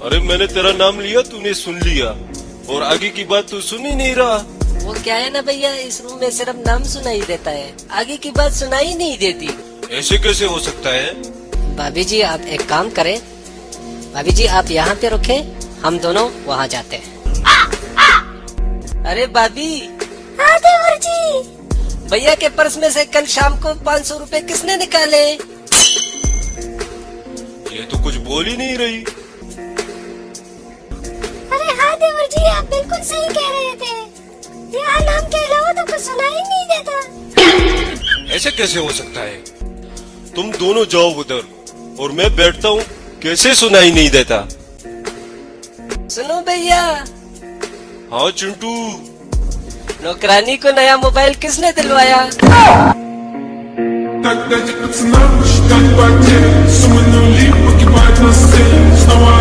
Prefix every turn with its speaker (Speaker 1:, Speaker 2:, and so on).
Speaker 1: अरे मैंने तेरा नाम लिया, तूने सुन लिया और आगे की बात तू सुन ही नहीं रहा।
Speaker 2: वो क्या है ना भैया, इस रूम में सिर्फ नाम सुनाई देता है, आगे की बात सुनाई नहीं देती।
Speaker 1: ऐसे कैसे हो सकता है?
Speaker 2: भाभी जी आप एक काम करें, भाभी जी आप यहाँ पे रुके, हम दोनों वहाँ जाते हैं। अरे भाभी।
Speaker 3: हाँ देवर जी।
Speaker 2: भैया के पर्स में से कल शाम को 500 रुपए किसने निकाले?
Speaker 1: ये तो कुछ बोल ही नहीं रही।
Speaker 3: अरे हाँ देवर जी आप बिल्कुल सही कह रहे थे, यहाँ नाम के अलावा तो कुछ सुनाई नहीं देता।
Speaker 1: ऐसे कैसे हो सकता है? तुम दोनों जाओ उधर और मैं बैठता हूँ, कैसे सुनाई नहीं देता?
Speaker 2: सुनो भैया।
Speaker 1: हाँ चिंटू।
Speaker 2: नौकरानी को नया मोबाइल किसने दिलवाया?
Speaker 4: Так дайте пацанам посчитать потери, суммы нули, погибает на сцене. Снова